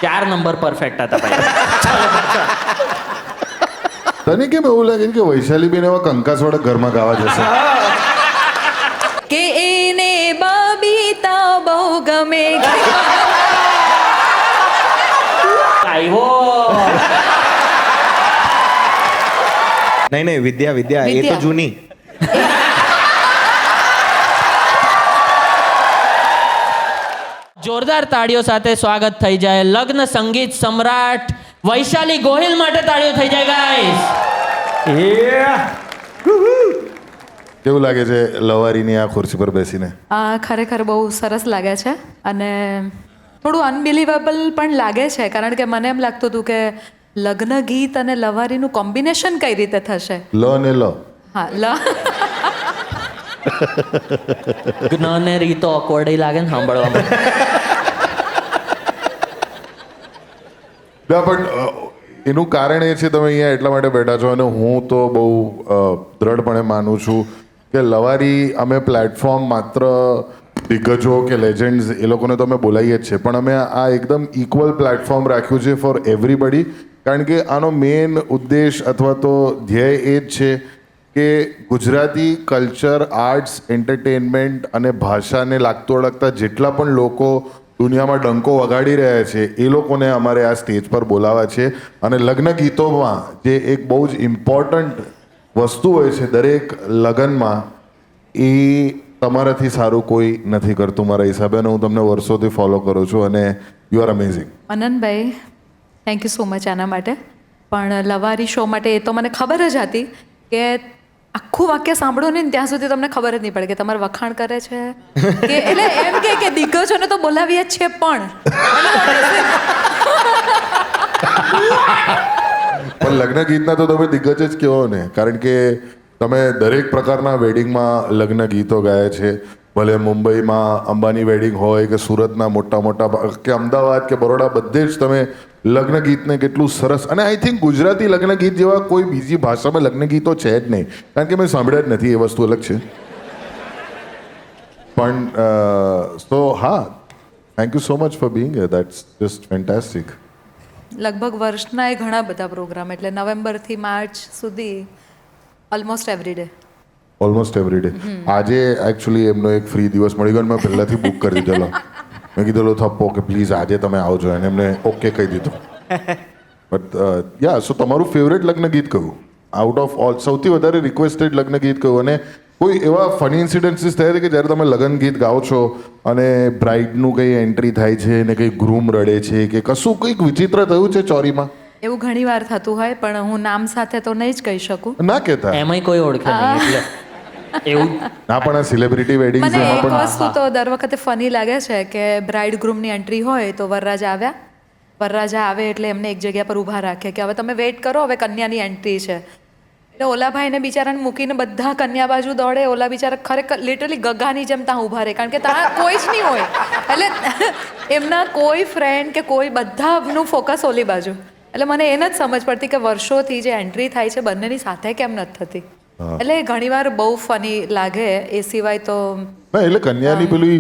4 number perfect હતા ભાઈ. તને કેમ એવું લાગે છે કે વૈશાલી બેન એવા કંકાસવાળા ઘરમાં ગાવા જશે? કે એને બબીતા બહુ ગમે. આવ્યો. નહીં વિદ્યા એ તો વિદ્યા. જૂની. જોરદાર તાળીઓ સાથે સ્વાગત થઈ જાય લગ્ન સંગીત સમ્રાટ વૈશાલી ગોહિલ માટે તાળીઓ થઈ જાય ગાઈસ. કેવું લાગે છે લવારીની આ ખુરશી પર બેસીને? ખરેખર બહુ સરસ લાગે છે અને થોડું અનબિલીવેબલ પણ લાગે છે, કારણ કે મને એમ લાગતું હતું કે લગ્ન ગીત અને લવારીનું કોમ્બિનેશન કઈ રીતે થશે. લો ને લો. હા જ્ઞાને રીતો ઓકવર્ડ લાગે ને સાંભળવામાં. ના પણ એનું કારણ એ છે તમે અહીંયા એટલા માટે બેઠા છો, અને હું તો બહુ દ્રઢપણે માનું છું કે લવારી અમે પ્લેટફોર્મ માત્ર દિગ્ગજો કે લેજન્ડ્સ એ લોકોને તો અમે બોલાવીએ જ છે, પણ અમે આ એકદમ ઇક્વલ પ્લેટફોર્મ રાખ્યું છે ફોર એવરીબડી. કારણ કે આનો મેઇન ઉદ્દેશ અથવા તો ધ્યેય એ જ છે કે ગુજરાતી કલ્ચર, આર્ટ્સ, એન્ટરટેનમેન્ટ અને ભાષાને લાગતું અળગતા જેટલા પણ લોકો દુનિયામાં ડંકો વગાડી રહ્યા છે એ લોકોને અમારે આ સ્ટેજ પર બોલાવવા છે. અને લગ્ન ગીતોમાં જે એક બહુ જ ઇમ્પોર્ટન્ટ વસ્તુ હોય છે દરેક લગ્નમાં, એ તમારાથી સારું કોઈ નથી કરતું મારા હિસાબે, અને હું તમને વર્ષોથી ફોલો કરું છું અને યુ આર અમેઝિંગ. અનંતભાઈ, થેન્ક યુ સો મચ આના માટે. પણ લવારી શો માટે એ તો મને ખબર જ હતી કે આખું વાક્ય સાંભળો ને ત્યાં સુધી તમને ખબર જ નહીં પડે કે તમારે વખાણ કરે છે કે એટલે એમ કે દિગ્ગજોને તો બોલાવીએ જ છે પણ લગ્ન ગીતના તો તમે દિગ્ગજ જ કહો ને, કારણ કે તમે દરેક પ્રકારના વેડિંગમાં લગ્ન ગીતો ગાયા છે. ભલે મુંબઈમાં અંબાની વેડિંગ હોય કે સુરતના મોટા કે અમદાવાદ કે બરોડા, બધે જ તમે લગ્ન ગીતને કેટલું સરસ, અને આઈ થિંક ગુજરાતી લગ્ન ગીત જેવા કોઈ બીજી ભાષામાં લગ્ન ગીતો છે જ નહીં, કારણ કે મેં સાંભળ્યા જ નથી, એ વસ્તુ અલગ છે. પણ સો હા, thank you so much for being here. That's just fantastic. લગભગ વર્ષના એ ઘણા બધા પ્રોગ્રામ, એટલે નવેમ્બરથી માર્ચ સુધી almost every day. Almost every day. આજે એકચ્યુઅલી એમનો એક ફ્રી દિવસ મળી ગયો, મેં પહેલાંથી બુક કરી દીધેલો. મેં કીધેલો થપ્પો કે પ્લીઝ આજે તમે આવજો, અને એમને ઓકે કહી દીધું. બટ યા, સો તમારું ફેવરેટ લગ્ન ગીત કયું આઉટ ઓફ ઓલ? સૌથી વધારે રિક્વેસ્ટેડ લગ્ન ગીત કયું? અને કોઈ એવા ફની ઇન્સિડન્સીસ થયા છે કે જ્યારે તમે લગ્ન ગીત ગાઓ છો અને બ્રાઇડનું કંઈ એન્ટ્રી થાય છે ને કંઈ ગ્રૂમ રડે છે કે કશું કંઈક વિચિત્ર થયું છે ચોરીમાં? એવું ઘણી વાર થતું હોય, પણ હું નામ સાથે તો નહીં જ કહી શકું. ના કહેતા એમાંય કોઈ ઓળખે નહીં એટલે એવું. ના, પણ આ સેલિબ્રિટી વેડિંગ મને એમાં એક પણ વસ્તુ તો દર વખતે ફની લાગે છે કે બ્રાઇડ ગ્રૂમની એન્ટ્રી હોય તો વરરાજા આવે એટલે એમને એક જગ્યા પર ઊભા રાખે કે હવે તમે વેઇટ કરો, હવે કન્યાની એન્ટ્રી છે. એટલે ઓલા ભાઈને બિચારાને મૂકીને બધા કન્યા બાજુ દોડે, ઓલા બિચારા ખરેખર લિટરલી ગગાની જેમ ત્યાં ઊભા રહે, કારણ કે ત્યાં કોઈ જ નહીં હોય. એટલે એમના કોઈ ફ્રેન્ડ કે કોઈ બધાનું ફોકસ ઓલી બાજુ. એટલે મને એ નથી સમજ પડતી કે વર્ષોથી જે એન્ટ્રી થાય છે બંનેની સાથે કેમ નથી થતી. એટલે ઘણીવાર બહુ ફની લાગે. એ સિવાય તો ના, એટલે કન્યાની પેલી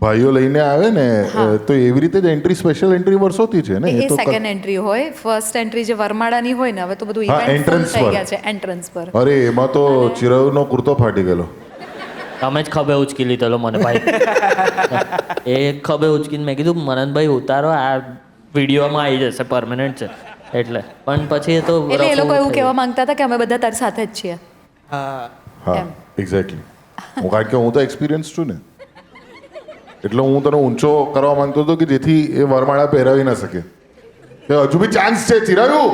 ભાઈઓ લઈને આવે ને, તો એવી રીતે જ એન્ટ્રી, સ્પેશિયલ એન્ટ્રી વર્ષોથી છે ને. એ સેકન્ડ એન્ટ્રી હોય. ફર્સ્ટ એન્ટ્રી જે વરમાળાની હોય ને, હવે તો બધું ઇવેન્ટ entrance થઈ પર. ગયા છે એન્ટ્રન્સ પર. અરે એમાં તો ચિરાયુનો કુર્તો ફાટી ગયેલો. તમે જ ખભે ઉચકી લીધેલો મને ભાઈ. એ ખભે ઉચકીને મેં કીધું મનનભાઈ ઉતારો, આ વિડીયોમાં આવી જશે, પરમેનન્ટ છે એટલે. પણ પછી એ તો એટલે એ લોકો એવું કહેવા માંગતા હતા કે અમે બધા તારી સાથે જ છીએ. હા, એક્ઝેક્ટલી. કારણ કે હું તો એક્સપિરિયન્સ છું ને, એટલે હું તને ઊંચો કરવા માંગતો હતો કે જેથી એ વરમાળા પહેરાવી ના શકે. કે હજુ બી ચાન્સ છે ચિરાયુ.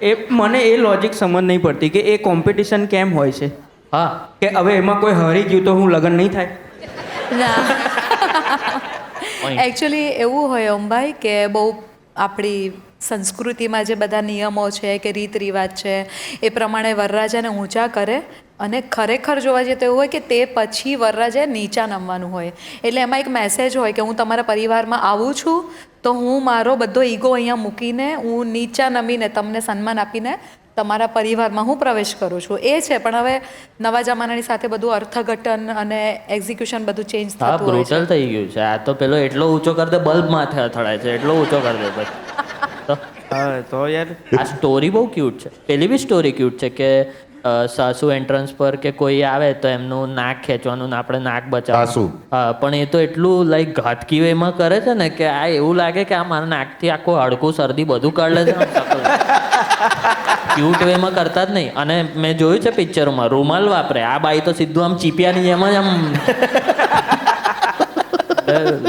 એ મને એ લોજિક સમજ નહીં પડતી કે એ કોમ્પિટિશન કેમ હોય છે. હા, કે હવે એમાં કોઈ હારી ગયું તો હું લગ્ન નહીં થાય. એકચ્યુઅલી એવું હોય અંબાઈ કે બહુ આપણી સંસ્કૃતિમાં જે બધા નિયમો છે કે રીત રિવાજ છે એ પ્રમાણે વરરાજાને ઊંચા કરે, અને ખરેખર જોવા જઈએ તો એવું હોય કે તે પછી વરરાજાએ નીચા નમવાનું હોય. એટલે એમાં એક મેસેજ હોય કે હું તમારા પરિવારમાં આવું છું તો હું મારો બધો ઈગો અહીંયા મૂકીને હું નીચા નમીને તમને સન્માન આપીને તમારા પરિવારમાં હું પ્રવેશ કરું છું. એ છે, પણ હવે નવા જમાનાની સાથે બધું અર્થઘટન અને એક્ઝિક્યુશન બધું ચેન્જ હા, થતું હોય છે. બ્રુટલ થઈ ગયું છે આ તો. પેલો એટલો ઊંચો કરી દે બલ્બ માથે અથડાય છે, એટલો ઊંચો કરી દે ભાઈ. હા તો યાર આ સ્ટોરી બહુ ક્યુટ છે. પેલી બી સ્ટોરી ક્યુટ છે કે સાસુ એન્ટ્રન્સ પર કે કોઈ આવે તો એમનું નાક ખેંચવાનું ને આપણે નાક બચાવવાનું. સાસુ? હા, પણ એ તો એટલું લાઈક ઘાતકી વેમાં કરે છે ને કે આ એવું લાગે કે આ મારા નાકથી આખું હડકું શરદી બધું કાઢ લે છે. ક્યુટ વેમાં કરતા જ નહીં. અને મેં જોયું છે પિક્ચરોમાં રૂમાલ વાપરે, આ બાઈ તો સીધું આમ ચીપિયાની જેમ જ આમ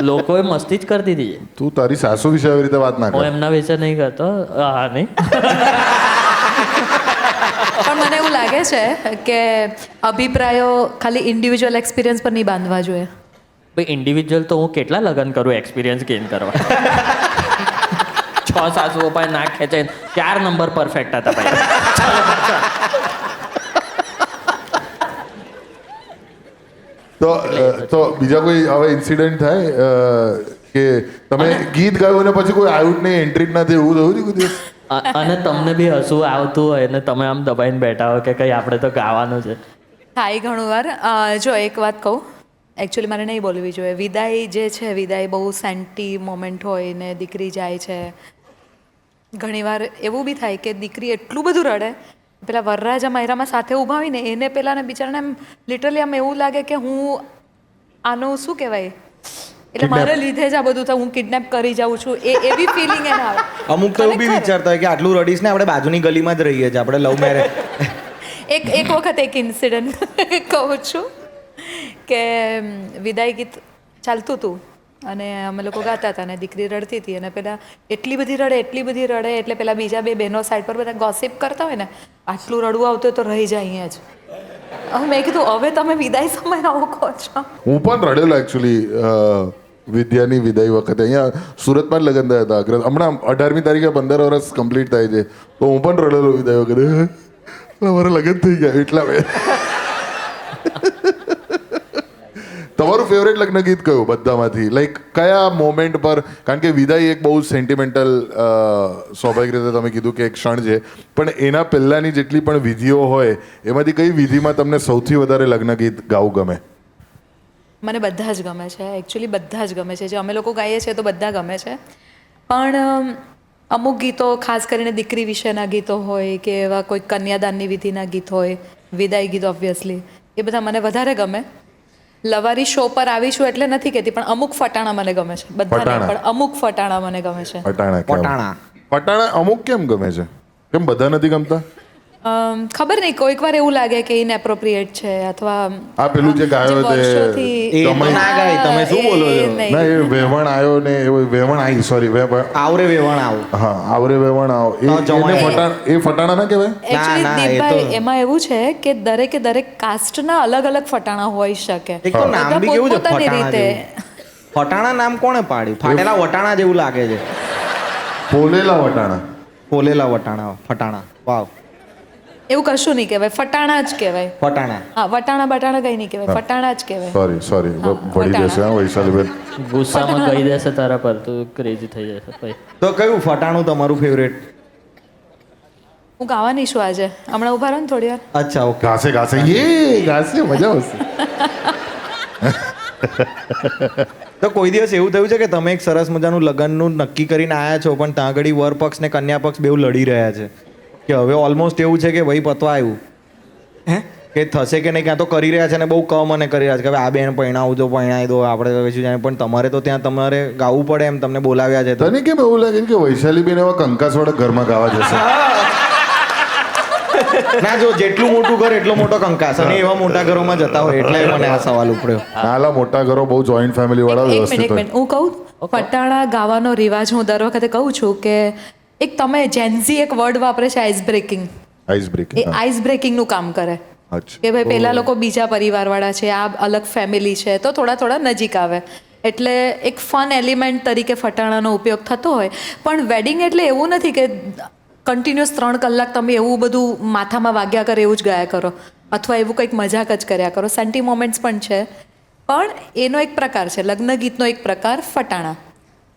લોકોએ મસ્તી જ કરી દીધી છે. તું તારી સાસુ વિશે આવી રીતે વાત ના હું કર. એમના વિશે નહીં કરતો. હા નહીં. પણ મને એવું લાગે છે કે અભિપ્રાયો ખાલી ઇન્ડિવિજ્યુઅલ એક્સપિરિયન્સ પર નહીં બાંધવા જોઈએ. ભાઈ ઇન્ડિવિજ્યુઅલ તો હું કેટલા લગ્ન કરું એક્સપિરિયન્સ ગેઇન કરવા. 6 સાસુઓ પાસે નાક ખેંચે 4 નંબર પરફેક્ટ હતા ભાઈ. તો બીજા કોઈ હવે ઇન્સિડન્ટ થાય કે તમે ગીત ગાયું અને પછી કોઈ આવ્યું જ નહીં, એન્ટ્રી જ ના થઈ, એવું થયું છે કોઈ દિવસ? અને તમને બી હસવું આવતું હોય ને તમે આમ દબાઈને બેઠા હો કે કઈ આપણે તો ગાવાનું છે. થાય ઘણું વાર. જો એક વાત કહું, એકચ્યુઅલી મારે નહીં બોલવી જોઈએ. વિદાય જે છે, વિદાય બહુ સેન્ટી મોમેન્ટ હોય ને દીકરી જાય છે. ઘણીવાર એવું બી થાય કે દીકરી એટલું બધું રડે, પેલા વરરાજા માયરામાં સાથે ઊભા હોય ને એને પેલાને બિચારાને એમ લિટરલી આમ એવું લાગે કે હું આનું શું કહેવાય, એટલે મારે લીધે જ આ બધું થાય, હું કિડનેપ કરી જાઉં છું, એવી ફિલિંગ એને આવે. અમુક તો એવું બી વિચારતા હોય કે આટલું રડીશ ને આપણે બાજુની ગલીમાં જ રહીએ છીએ, આપણે લવ મેરેજ. એક વખત એક ઇન્સિડન્ટ કહું છું કે વિદાય ગીત ચાલતું હતું અને અમે લોકો ગાતા હતા અને દીકરી રડતી હતી અને પેલા એટલી બધી રડે એટલે પેલા બીજા બે બહેનો સાઈડ પર બધા ગોસિપ કરતા હોય ને, આટલું રડવું આવતું હોય તો રહી જાય અહીંયા જ. હવે મેં કીધું હવે તમે વિદાય સમય આવો કહો છો. હું પણ રડેલો એકચ્યુઅલી વિદ્યાની વિદાય વખતે. અહીંયા સુરતમાં જ લગ્ન થયા હતા. હમણાં 18મી તારીખે 15 વર્ષ કમ્પ્લીટ થાય છે, તો હું પણ રડેલો વિદાય વખતે. મારા લગ્ન થઈ ગયા એટલા બે. તમારું ફેવરેટ લગ્ન ગીત કયું બધામાંથી? લાઈક કયા મોમેન્ટ પર? કારણ કે વિદાય એક બહુ સેન્ટિમેન્ટલ, સ્વાભાવિક રીતે તમે કીધું કે એક ક્ષણ છે, પણ એના પહેલાંની જેટલી પણ વિધિઓ હોય એમાંથી કઈ વિધિમાં તમને સૌથી વધારે લગ્ન ગીત ગાવું ગમે? મને બધા જ ગમે છે, એકચ્યુઅલી બધા જ ગમે છે. જે અમે લોકો ગાઈએ છીએ તો બધા ગમે છે, પણ અમુક ગીતો ખાસ કરીને દીકરી વિશેના ગીતો હોય કે એવા કોઈ કન્યાદાનની વિધિના ગીત હોય, વિદાય ગીત ઓબ્વિયસલી, એ બધા મને વધારે ગમે. લવારી શો પર આવીશું એટલે નથી કહેતી, પણ અમુક ફટાણા મને ગમે છે. બધા નહીં, પણ અમુક ફટાણા મને ગમે છે. પટાણા અમુક કેમ ગમે છે? કેમ બધા નથી ગમતા? ખબર નહીં, કોઈક વાર એવું લાગે કે ઇનએપ્રોપ્રિએટ છે અથવા આ પેલું જે ગાયો તે એ તો ના ગાય, તમે શું બોલો છો? ના, એ વેવણ આવ્યો ને વેવણ આવી, સોરી, આવરે વેવણ આવ. હા, આવરે વેવણ આવ, એ ફટાણા ના કહેવાય? એકચ્યુઅલી દીપભાઈ એમાં એવું છે કે દરેક કાસ્ટના અલગ અલગ ફટાણા હોઈ શકે. એક તો નામ બી કેવું છે પોતપોતાની ફટાણા રીતે. જેવું. ફટાણા નામ કોણે પાડ્યું? ફાટેલા વટાણા જેવું લાગે છે. પોલેલા વટાણા. પોલેલા વટાણા, ફટાણા. વાવ. એવું કશું નહીં કહેવાય, ફટાણા જ કહેવાય. ફટાણા. હા, વટાણા બટાણા કઈ નહીં કહેવાય, ફટાણા જ કહેવાય. સોરી, વળી જશે હા વૈશાલીબેન. ગુસ્સામાં કહી દેશે તારા પર, તું ક્રેઝી થઈ જશે ભાઈ. તો કયું ફટાણું તમારું ફેવરેટ? હું ગાવાની છું આજે, હમણાં ઉભા રહો ને થોડી વાર. અચ્છા, ઓકે. ઘાસે ઘાસે મજા આવશે. તો કોઈ દિવસ એવું થયું છે કે તમે એક સરસ મજાનું લગ્નનું નક્કી કરીને આવ્યા છો, પણ ત્યાં આગળ વર પક્ષ ને કન્યા પક્ષ બેઉ લડી રહ્યા છે કે હવે ઓલમોસ્ટ એવું છે કે ભાઈ પતવા આવ્યું, હે કે થશે કે નહીં, ક્યાં તો કરી રહ્યા છે ને બહુ કમ અને કરી રહ્યા છે કે હવે આ બેન પરણાવું જો પરણાવી દો, આપણે તો કશું જાણે, પણ તમારે તો ત્યાં તમારે ગાવું પડે એમ તમને બોલાવ્યા છે. તને કેમ એવું લાગે કે વૈશાલીબેન એવા કંકાસવાળા ઘરમાં ગાવા જશે? ના, જો જેટલું મોટું ઘર એટલો મોટો કંકાસ, અને એવા મોટા ઘરોમાં જતા હોય એટલે મને આ સવાલ ઉપડ્યો. નાલા મોટા ઘરો બહુ જોઈન્ટ ફેમિલી વાળા એક વ્યવસ્થિત મિનિટ, હું કહું, ફટાણા ગાવાનો રિવાજ હું દર વખતે કહું છું કે એક તમે જેન્ઝી એક વર્ડ વાપરે છે, આઈસ બ્રેકિંગ. Ice breaking. એ આઈસ બ્રેકિંગનું કામ કરે અચ્છા. કે ભાઈ પેલા લોકો બીજા પરિવારવાળા છે, આ અલગ ફેમિલી છે, તો થોડા નજીક આવે, એટલે એક ફન એલિમેન્ટ તરીકે ફટાણાનો ઉપયોગ થતો હોય. પણ વેડિંગ એટલે એવું નથી કે કન્ટિન્યુઅસ 3 કલાક તમે એવું બધું માથામાં વાગ્યા કરે એવું જ ગાયા કરો, અથવા એવું કંઈક મજાક જ કર્યા કરો. સેન્ટી મોમેન્ટ્સ પણ છે, પણ એનો એક પ્રકાર છે, લગ્ન ગીતનો એક પ્રકાર ફટાણા.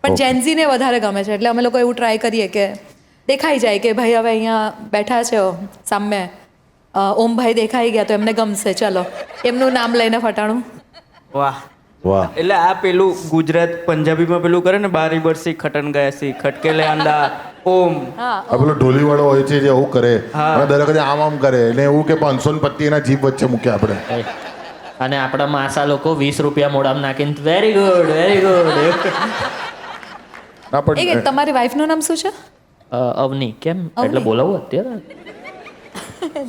પણ જેન્ઝીને વધારે ગમે છે, એટલે અમે લોકો એવું ટ્રાય કરીએ કે દેખાઈ જાય કે ભાઈ હવે અહીંયા બેઠા છે સામે ઓમભાઈ દેખાઈ ગયા તો એમને ગમશે, ચલો એમનું નામ લઈને ફટાણું. વાહ. વાહ. એટલે આ પેલું ગુજરાત પંજાબીમાં પેલું કરે ને, બારી બરસી ખટન ગયા સી ખટકે લે અંદા ઓમ હા આ પેલો ઢોલીવાળો હોય છે જે એવું કરે અને દરેક વખતે આમ કરે ને એવું કે 525 એના જીભ વચ્ચે મૂકે આપણે. અને આપણા માસા લોકો 20 રૂપિયા મોઢામાં નાખીને વેરી ગુડ વેરી ગુડ. ના પણ એક તમારી વાઈફનું નામ શું છે? અવની કેમ એટલે અવની? બોલાવું અત્યારે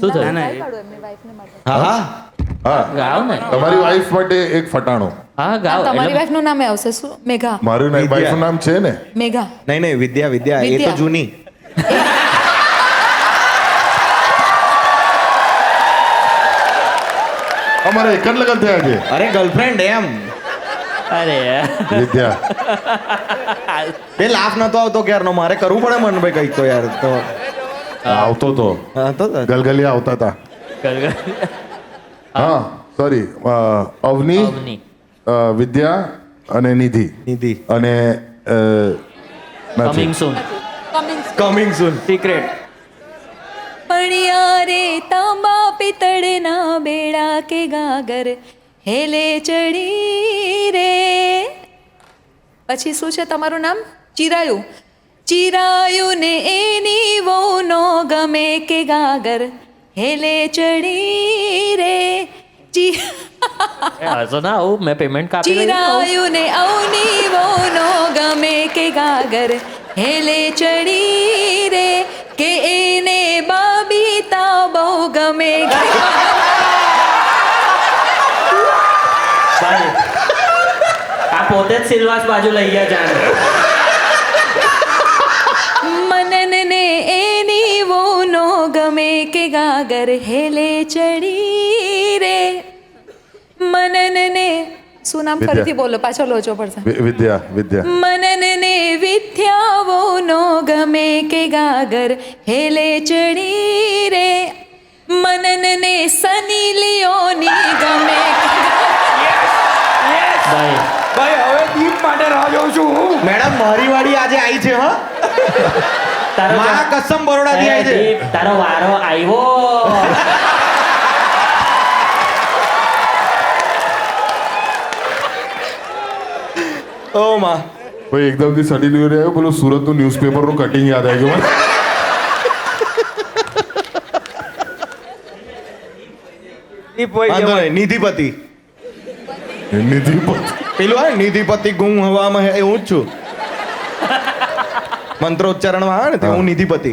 શું થયું? ના, હા હા હા ગાવ ને તમારી વાઈફ માટે એક ફટાણો. હા ગાવ તમારી એટલે વાઈફનું નામ આવશે શું? મેઘા. મારું વિદ્યા. વાઈફનું નામ છે ને મેઘા. નહીં વિદ્યા વિદ્યા એ તો વિદ્યા. જૂની. અમારે એક જ લગ્ન થયા છે અરે ગર્લફ્રેન્ડ એમ અરે વિદ્યા. બે લાફ નતો આવતો ક્યારનો મારે કરવું પડે મનભાઈ કંઈક તો યાર તો આવતો તો હા તો ગલગલિયા આવતા હતા. હા સોરી અવની અવની વિદ્યા અને નિધિ નિધિ અને coming soon coming soon secret પણિયા રે તાંબા પિત્તળના બેડા કે ગાગર હેલે ચડી રે. પછી શું છે તમારું નામ? ચિરાયુ. ચિરાયુ ને એની વહુ નો ગમે કે ગાગર હેલે ચડી રે. હસો ના આવું મેં પેમેન્ટ કાપી લીધું. ચિરાયુ ને અવની વહુ નો ગમે કે ગાગર હેલે ચડી રે કે એને બાબીતા બહુ ગમે. ભાઈ, આ પોતે જ સિલવાસ બાજુ લઈ ગયા જાણે. મનન ને એની વહુ નો ગમે કે ગાગર હેલે ચડી રે. મનન ને શું નામ વિદ્યા. ફરીથી બોલો પાછો લોચો પડશે. વિદ્યા વિદ્યા મનન ને વિદ્યાવો નો ગમે કે ગાગર હેલે ચડી રે. મનન ને સની લિયોની ગમે ભાઈ ભાઈ હવે દીપ માટે રાહ જોઉં છું હું. મેડમ મારી વાડી આજે આવી છે હા તારો મા કસમ બરોડાથી એ આવી છે દીપ, તારો વારો આવ્યો. ઓ માં ભાઈ એકદમથી સડી લિવરી આવ્યો પેલું સુરતનું ન્યૂઝપેપરનું કટિંગ યાદ આવી ગયું મને. દીપ ભાઈ વાંધો જવાય. નહીં નિધિપતિ નિધિ પણ પેલું હા નિધિપતિ ગુમ હવામાં હે એવું જ છું મંત્રોચ્ચારણમાં આવે ને તે હું નિધિપતિ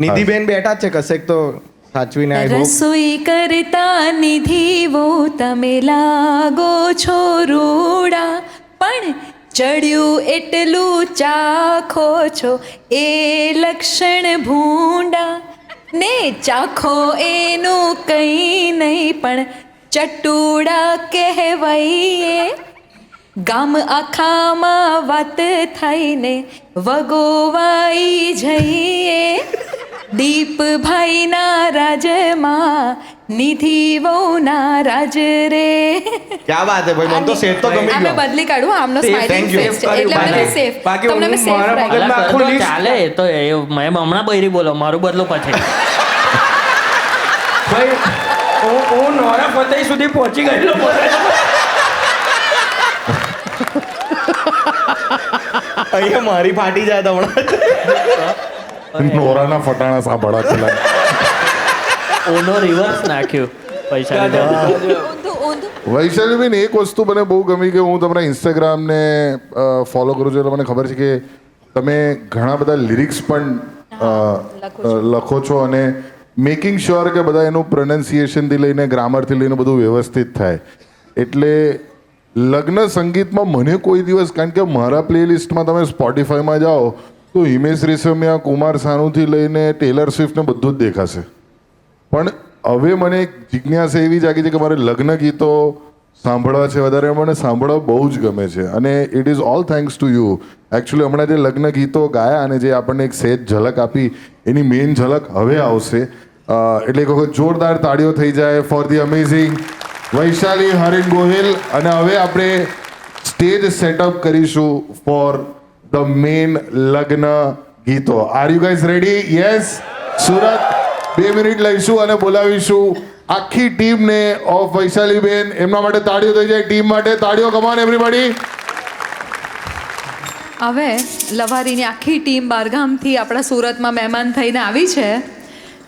નિધિબેન બેઠા જ છે કશેક તો સાચવીને આવી બહુ રસોઈ કરતા નિધિ વો તમે લાગો છો રૂડા પણ ચડ્યું એટલું ચાખો છો એ લક્ષણ ભૂંડા ને ચાખો એનું કંઈ નહીં પણ ચટુડા કહેવાઈએ. ગામ આખામાં વાત થઈને વગોવાઈ જઈએ. દીપભાઈના રાજમાં નિધિ વહુના રાજ રે. ક્યાં વાત હે ભાઈ મને તો સેટ તો ગમી આમે ગયો બદલી કાઢું આમનો Safe, smiling thank you. Face છે એટલે મને સેફ બાકી તમને મેં હું સેફ મારા રાખી. મગજમાં અલા, આખું તો list. ચાલે એ તો એ મેં હમણાં બૈરી બોલો મારું બદલું પછી. ભાઈ હું નોરા ફતેહી સુધી પહોંચી ગયેલો અહીંયા મારી ફાટી જાય તો હમણાં નોરાના ફટાણા સાંભળવા પેલા. ઓનો રિવર્સ નાખ્યું પૈસા લીધા. ઊંધું ઊંધું. વૈશાલીબેન એક વસ્તુ મને બહુ ગમી કે હું તમારા ઇન્સ્ટાગ્રામને ફોલો કરું છું એટલે મને ખબર છે કે તમે ઘણા બધા લિરિક્સ પણ લખો છો અને મેકિંગ શ્યોર કે બધા એનું પ્રોનાઉન્સિએશનથી લઈને ગ્રામરથી લઈને બધું વ્યવસ્થિત થાય. એટલે લગ્ન સંગીતમાં મને કોઈ દિવસ કારણ કે મારા પ્લેલિસ્ટમાં તમે સ્પોટિફાઈમાં જાઓ તો હિમેશ રેશમિયા કુમાર સાનુથી લઈને ટેલર સ્વિફ્ટને બધું જ દેખાશે. પણ હવે મને એક જિજ્ઞાસા એવી જાગી છે કે મારે લગ્ન ગીતો સાંભળવા છે વધારે મને સાંભળવા બહુ જ ગમે છે અને it is all thanks to you. Actually હમણાં જે લગ્ન ગીતો ગાયા અને જે આપણને એક સેજ ઝલક આપી એની મેઇન ઝલક હવે આવશે. એટલે એક વખત જોરદાર તાળીઓ થઈ જાય for the amazing Vaishali Harin Gohil. અને હવે આપણે સ્ટેજ સેટઅપ કરીશું ફોર ધ મેઇન લગ્ન ગીતો. Are you guys ready? Yes. Surat 2 minute લઈશું અને બોલાવીશું આખી ટીમને ઓફ વૈશાલીબેન. એમના માટે તાળીઓ થઈ જાય ટીમ માટે તાળીઓ. કમાન એવરીબડી. હવે લવારીની આખી ટીમ બારગામથી આપણા સુરતમાં મહેમાન થઈને આવી છે,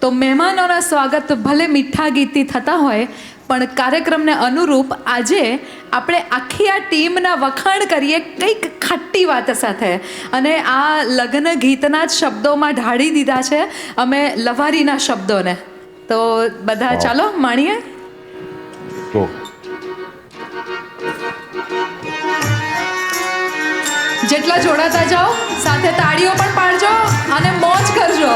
તો મહેમાનોના સ્વાગત ભલે મીઠા ગીતથી થતા હોય, પણ કાર્યક્રમને અનુરૂપ આજે આપણે આખી આ ટીમના વખાણ કરીએ કંઈક ખટ્ટી વાત સાથે, અને આ લગ્ન ગીતના જ શબ્દોમાં ઢાળી દીધા છે અમે લવારીના શબ્દોને. તો બધા ચાલો માણીએ. તો જેટલા જોડાતા જાઓ સાથે તાળીઓ પણ પાડજો અને મોજ કરજો.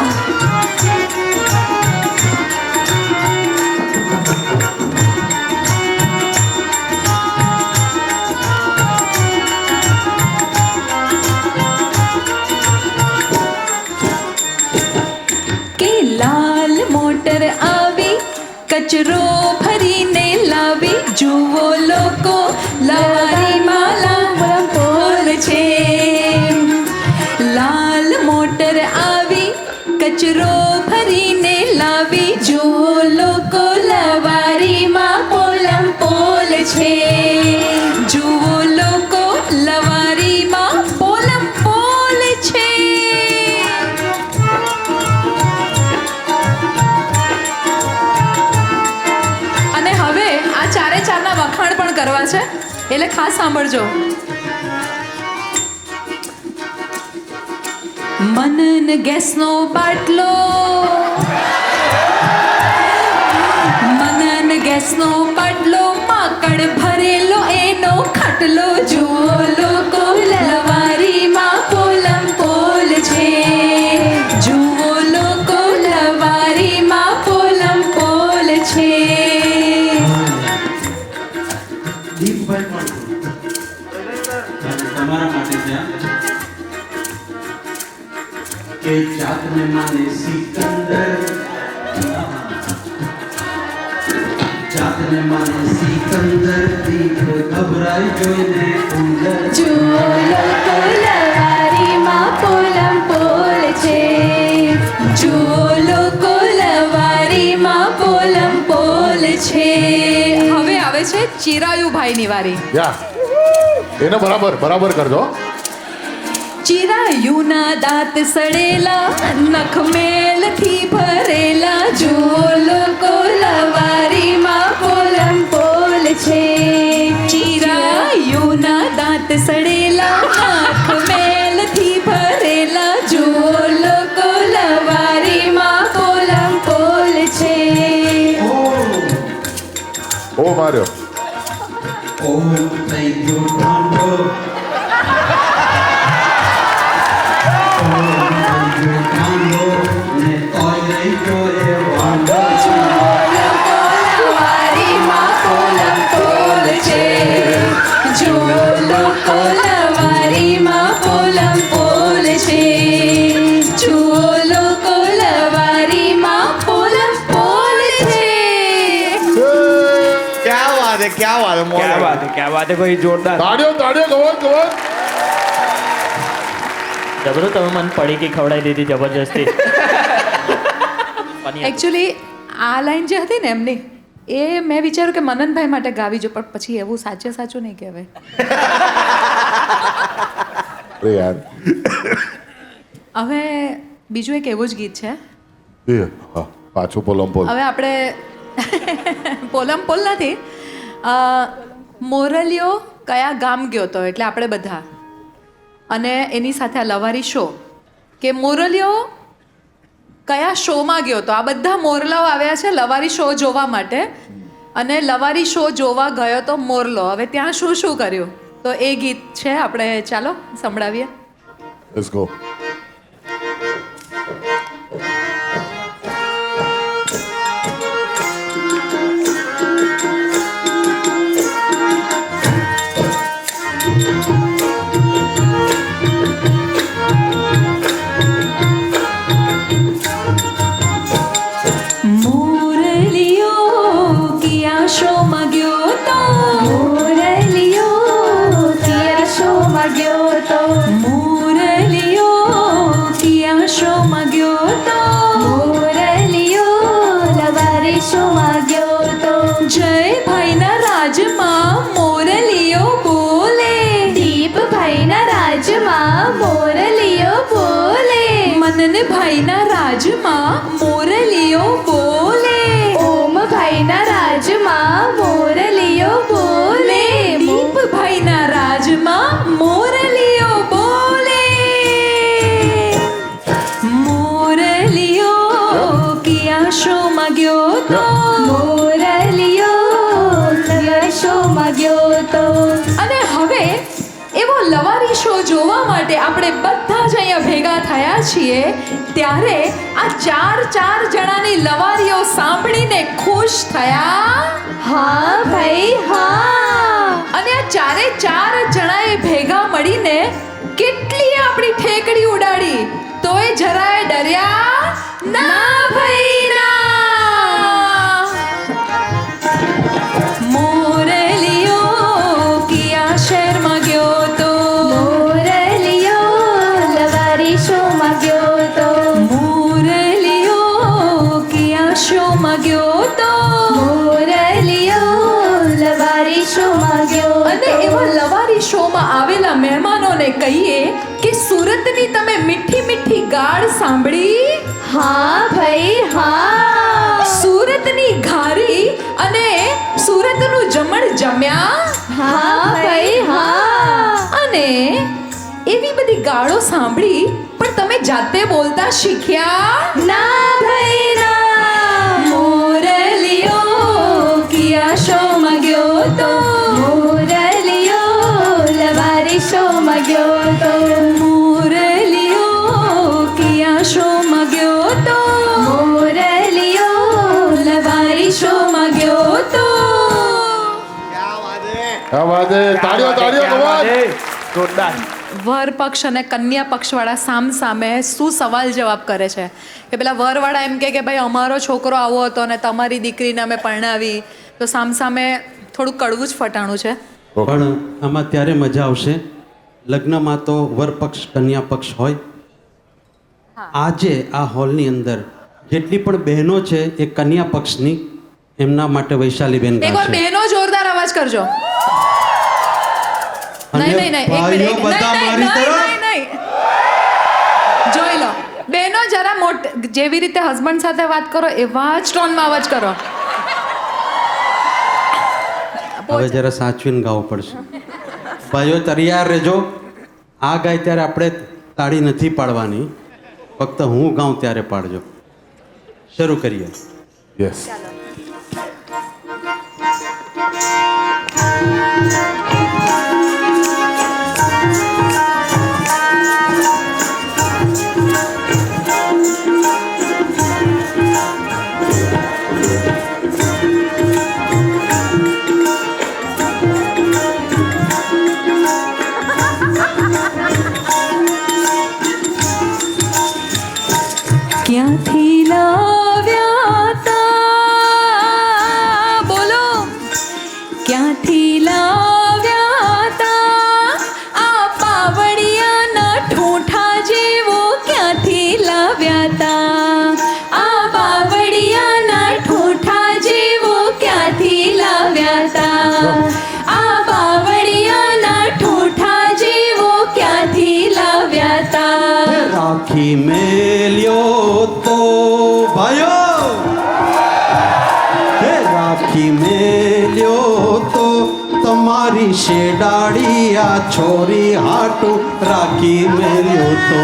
કે લાલ મોટર આવી કચરો ભરીને લાવી, જુઓ લોકો લવારીમાં લાંબા પોલ છે. લાલ મોટર આવી કચરો ભરીને લાવી, જુઓ લોકો લવારીમાં પોલમ પોલ છે. જુઓ લોકો લવારીમાં પોલમ પોલ છે. અને હવે આ ચારે ચારના વખાણ પણ કરવા છે, એટલે ખાસ સાંભળજો. મનન ગેસનો બાટલો, મનન ગેસનો બાટલો, માકડ ભરેલો એનો ખાટલો, જુઓ લોકો લવારીમાં પોલમ પોલ છે. જુઓ લોકો લવારીમાં પોલમ પોલ છે. તમારા માટે છે કે જાતને માને સિકંદર, જાતને માને સિકંદર, દીપ ઘબરાઈ જોઈને ઉંદર. જુઓ લોકો લવારીમાં પોલમ પોલ છે. જુઓ લોકો લવારીમાં પોલમ પોલ છે. હવે આવે છે ચિરાયુભાઈની વારી. યા એને બરાબર બરાબર કરજો. ચિરાયુના દાંત સડેલા, નખ મેલથી ભરેલા, જુઓ લોકો લવારીમાં પોલમ પોલ છે. ચિરાયુના દાંત સડેલા, નખ મેલથી ભરેલા, જુઓ લોકો લવારીમાં પોલમ પોલ છે. ઓ માર્યો. ઓમ થઈ ગયો ઠંડો, ને તોય નહીં જોયે વાંધો. લવારીમાં પોલમ પોલ છે. જુઓ લોકો લવારીમાં પોલમ પોલ છે. જુઓ લોકો લવારીમાં પોલમ પોલ છે. ક્યાં વાત હે, ક્યાં વાત હે, क्या बात है, क्या बात है भाई, जोरदार. તાળીઓ તાળીઓ ગવન ગવન. જબરો તમે મને પડીકી ખવડાવી દીધી જબરજસ્તી. એકચ્યુઅલી આ લાઈન જે હતી ને એમની, એ મેં વિચાર્યું કે મનનભાઈ માટે ગાવી જો, પણ પછી એવું સાચું નહીં કહેવાય. અરે યાર. હવે બીજું એક એવું જ ગીત છે. એ હા પાછું પોલમ પોલ. હવે આપણે પોલમ પોલ નથી, મોરલિયો કયા ગામ ગયો તો, એટલે આપણે બધા, અને એની સાથે આ લવારી શો, કે મોરલિયો કયા શોમાં ગયો તો. આ બધા મોરલાઓ આવ્યા છે લવારી શો જોવા માટે, અને લવારી શો જોવા ગયો તો મોરલો. હવે ત્યાં શું શું કર્યું, તો એ ગીત છે, આપણે ચાલો સંભળાવીએ. Let's go. મોરલિયો કિયા શોમાં ગયો તો, મોરલિયો કિયા શોમાં ગયો તો, મોરલિયો માટે આપણે બધા જ અહીંયા ભેગા થયા છીએ ત્યારે આ ચાર જણાની લવારીઓ સાંભળીને ખુશ થયા. હા ભાઈ હા. અને આ ચાર જણાએ ભેગા મળીને કેટલી આપણી ઠેકડી ઉડાડી તોય જરાય ડર્યા ના ભાઈ ના. મોરલિયો કિયા શહેરમાં ગયો તો, મોરલિયો લવારી શોમાં ગયો તો, મોરલિયો કિયા શોમાં ગયો તો. મોરલિયો લવારી શોમાં ગયો અને એવા લવારી શોમાં આવેલા મહેમાનોને કહીએ કે સુરતની તમે મીઠી મીઠી ગાળ સાંભળી. હા ભાઈ હા. સુરતની ઘારી અને સુરતનું જમણ જમ્યા. હા ભાઈ હા. અને એવી બધી ગાળો સાંભળી પણ તમે જાતે બોલતા શીખ્યા ના ભાઈ ના. મોરલિયો કિયા શોમાં ગયો તો, મોરલિયો લવારી શોમાં ગયો તો, મોરલિયો કિયા શોમાં ગયો તો, મોરલિયો લવારી શોમાં ગયો તો. આ વાદે તાળીઓ કમાલ. જોરદાર. વર પક્ષ અને કન્યા પક્ષવાળા સામ સામે શું સવાલ જવાબ કરે છે કે પેલા વરવાળા એમ કે ભાઈ અમારો છોકરો આવો હતો અને તમારી દીકરીને અમે પરણાવી, તો સામ સામે થોડું કડવું જ ફટાણું છે. પણ આમાં ત્યારે મજા આવશે લગ્નમાં તો વર પક્ષ કન્યા પક્ષ હોય. આજે આ હોલની અંદર જેટલી પણ બહેનો છે એ કન્યા પક્ષની, એમના માટે વૈશાલીબેન એકવાર ગાશે. બહેનો જોરદાર અવાજ કરજો. અને નહીં, એક ભાઈઓ મિનિટ, બધા મારી તરફ. નહીં. જોઈ લો બહેનો જરા જેવી રીતે હસબન્ડ સાથે વાત કરો એવા જ ટોનમાં અવાજ કરો. હવે જરા સાચવીને ગાવું પડશે. ભાઈઓ તૈયાર રહેજો. આ ગાય ત્યારે આપણે તાળી નથી પાડવાની, ફક્ત હું ગાઉં ત્યારે પાડજો. શરૂ કરીએ. યસ. ક્યાંથી લાવ્યા તા, બોલો ક્યાંથી લાવ્યા તા આ પાવડિયાના ઠૂઠા જેવો, ક્યાંથી લાવ્યા તા આ પાવડિયાના ઠૂઠા જેવો, ક્યાંથી લાવ્યા તા આ પાવડિયાના ઠૂઠા જેવો, ક્યાંથી લાવ્યા તા. રાખી મેલ્યો તો ભાઈઓ, હે રાખી મેલ્યો તો તમારી શેડાળિયા છોરી હાટું. રાખી મેલ્યો તો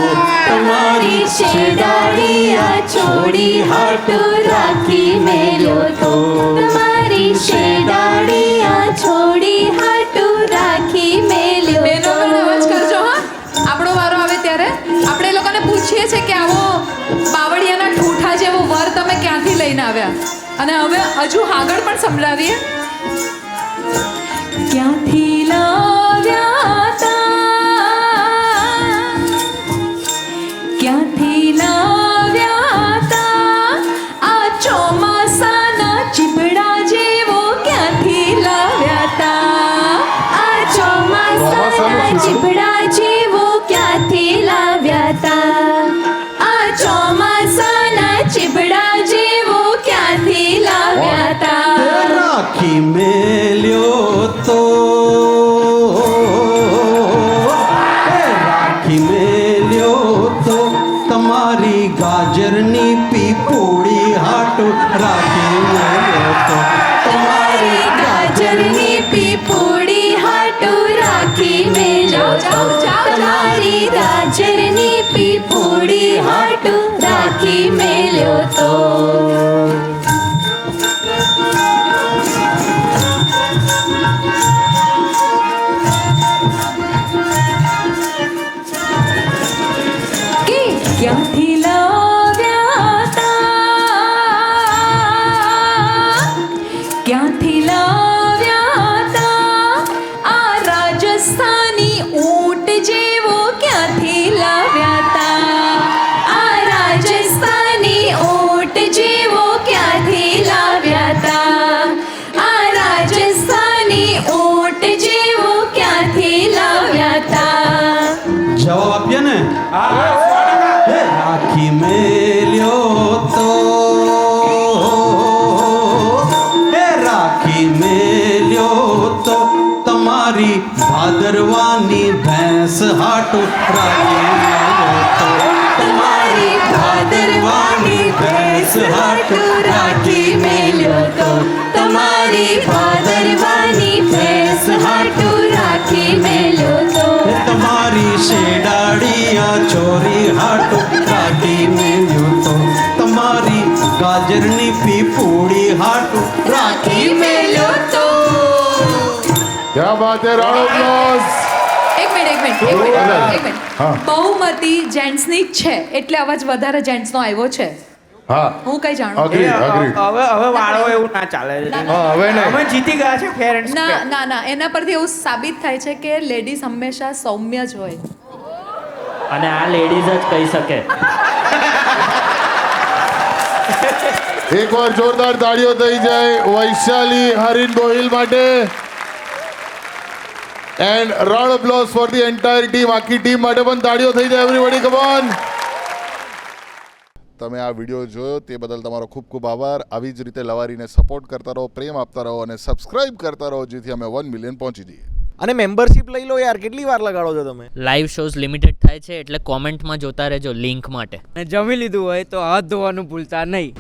તમારી શેડાળિયા છોરી હાટું. રાખી મેલ્યો તો તમારી શેડાળિયા છોડી હાટું. રાખી મેલ્યો બેનો તો. પણ અવાજ કરજો હા. આપણો વારો આવે ત્યારે આપણે એ લોકોને પૂછીએ છીએ કે આવો બાવળિયાના ઠૂઠા જેવો વર તમે ક્યાંથી લઈને આવ્યા, અને હવે હજુ આગળ પણ સંભળાવીએ. ક્યાંથી લાવ્યા તા, ક્યાંથી લાવ્યા તા આ ચોમાસાના ચીબડા જેવો, ક્યાંથી લાવ્યા તા આ ચોમાસાના ચીપડા જેવો, ક્યાંથી લાવ્યા તા આ ચોમાસાના ચીપડા જેવો, ક્યાંથી લાવ્યા તા. રાખી મેલ્યો તો, રાખી મેલ્યો તો તમારી ગાજરની પીપુડી હાટું. રાખી મેલ્યો તો તમારી ગાજરની પીપુડી હાટું. રાખી મેલ્યો તો તમારી ગાજરની પીપુડી હાટું. રાખી મેલ્યો તો. રાખી મેલ્યો તો હે રાખી મેલ્યો તો તમારી ભાદરવાની ભેંસ હાટુ રાખી મેલ્યો તો તમારી ભાદરવાની ભેંસ હાટુ રાખી મેલ્યો તો તમારી ભાદરવાની ભેંસ હાટુ રાખી મેલ્યો તો તમારી શેડાડિયા ચોરી હાટુ રાખી મેલ્યો તો તમારી ગાજરની પીપુડી હાટુ રાખી મેલ્યો તો क्या बात है राउंड ऑफ applause. એક મિનિટ હા. બહુમતી જેન્ટ્સની જ છે એટલે અવાજ વધારે જેન્ટ્સનો આવ્યો છે હા હું કઈ જાણું અગ્રી અગ્રી હવે વાળો એવું ના ચાલે હા હવે નહીં અમે જીતી ગયા છે ફેર એન્ડ ના ના ના એના પરથી એવું સાબિત થાય છે કે લેડીઝ હંમેશા સૌમ્ય જ હોય અને આ લેડીઝ જ કહી શકે. એકવાર જોરદાર તાળીઓ થઈ જાય વૈશાલી હરીન ગોહિલ માટે and round of applause for the entire team. આખી ટીમ માટે પણ તાળીઓ થઈ જાય એવરીબોડી કમ ઓન. તમે આ વિડીયો જોયો તે બદલ તમારો ખૂબ ખૂબ આભાર. આવી જ રીતે લવારીને સપોર્ટ કરતા રહો, પ્રેમ આપતા રહો અને સબસ્ક્રાઇબ કરતા રહો જેથી અમે 1 મિલિયન પહોંચી જઈએ. અને મેમ્બરશિપ લઈ લો યાર, કેટલી વાર લગાડો છો તમે? લાઈવ શોઝ લિમિટેડ થાય છે એટલે કોમેન્ટમાં જોતા રહેજો લિંક માટે. જમી લીધું હોય તો હાથ ધોવાનું ભૂલતા નહીં.